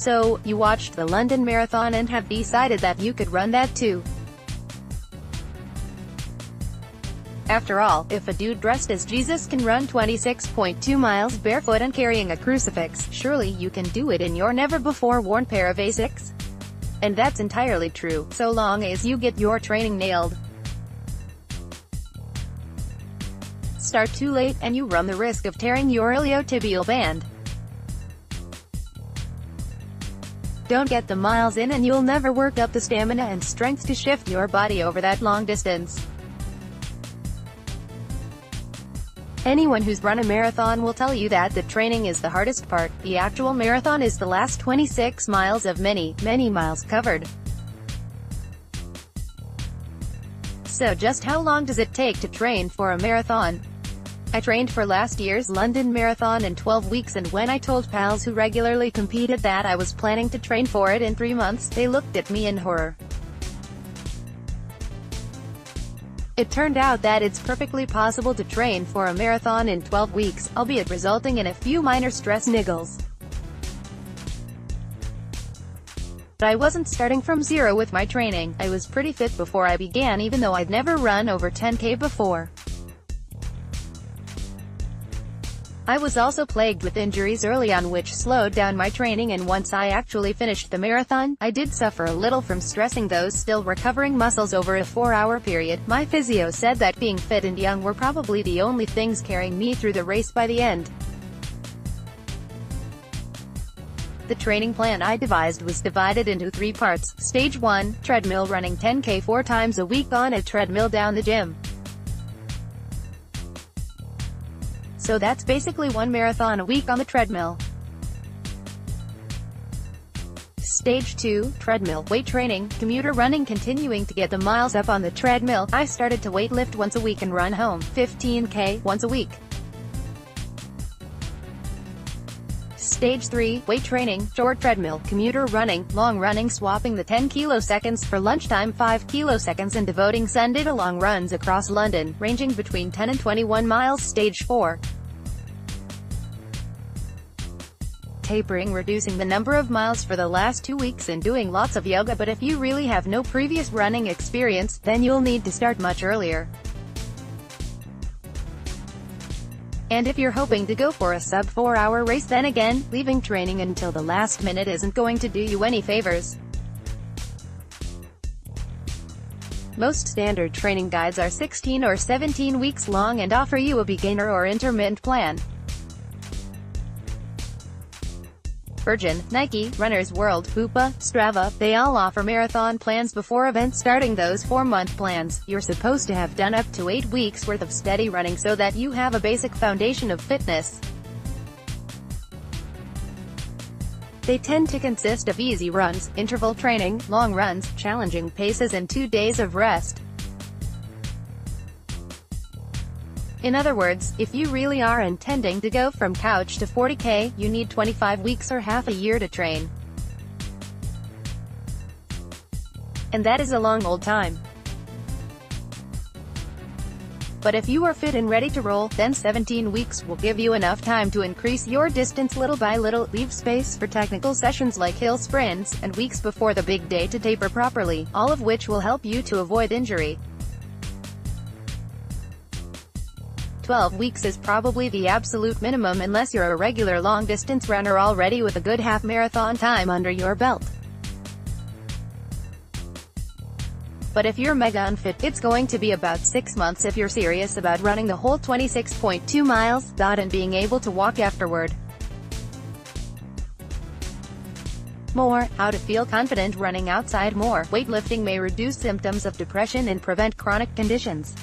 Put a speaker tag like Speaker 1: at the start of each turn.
Speaker 1: So, you watched the London Marathon and have decided that you could run that too. After all, if a dude dressed as Jesus can run 26.2 miles barefoot and carrying a crucifix, surely you can do it in your never-before-worn pair of Asics. And that's entirely true, so long as you get your training nailed. Start too late, and you run the risk of tearing your iliotibial band. Don't get the miles in and you'll never work up the stamina and strength to shift your body over that long distance. Anyone who's run a marathon will tell you that the training is the hardest part. The actual marathon is the last 26 miles of many, many miles covered. So just how long does it take to train for a marathon? I trained for last year's London Marathon in 12 weeks, and when I told pals who regularly competed that I was planning to train for it in 3 months, they looked at me in horror. It turned out that it's perfectly possible to train for a marathon in 12 weeks, albeit resulting in a few minor stress niggles. But I wasn't starting from zero with my training. I was pretty fit before I began, even though I'd never run over 10K before. I was also plagued with injuries early on, which slowed down my training, and once I actually finished the marathon, I did suffer a little from stressing those still recovering muscles over a 4-hour period. My physio said that being fit and young were probably the only things carrying me through the race by the end. The training plan I devised was divided into 3 parts. Stage 1, treadmill running 10K 4 times a week on a treadmill down the gym. So that's basically 1 marathon a week on the treadmill. Stage 2, treadmill, weight training, commuter running, continuing to get the miles up on the treadmill. I started to weight lift once a week and run home, 15K, once a week. Stage 3, weight training, short treadmill, commuter running, long running, swapping the 10 kiloseconds for lunchtime 5 kiloseconds and devoting Sunday to long runs across London, ranging between 10 and 21 miles. Stage 4. Tapering, reducing the number of miles for the last 2 weeks and doing lots of yoga, but if you really have no previous running experience, then you'll need to start much earlier. And if you're hoping to go for a sub 4-hour race, then again, leaving training until the last minute isn't going to do you any favors. Most standard training guides are 16 or 17 weeks long and offer you a beginner or intermittent plan. Virgin, Nike, Runner's World, Bupa, Strava, they all offer marathon plans before events. Starting those 4-month plans, you're supposed to have done up to 8 weeks worth of steady running so that you have a basic foundation of fitness. They tend to consist of easy runs, interval training, long runs, challenging paces, and 2 days of rest. In other words, if you really are intending to go from couch to 40K, you need 25 weeks or half a year to train. And that is a long old time. But if you are fit and ready to roll, then 17 weeks will give you enough time to increase your distance little by little, leave space for technical sessions like hill sprints, and weeks before the big day to taper properly, all of which will help you to avoid injury. 12 weeks is probably the absolute minimum unless you're a regular long-distance runner already with a good half-marathon time under your belt. But if you're mega unfit, it's going to be about 6 months if you're serious about running the whole 26.2 miles, and being able to walk afterward. More, how to feel confident running outside. More, weightlifting may reduce symptoms of depression and prevent chronic conditions.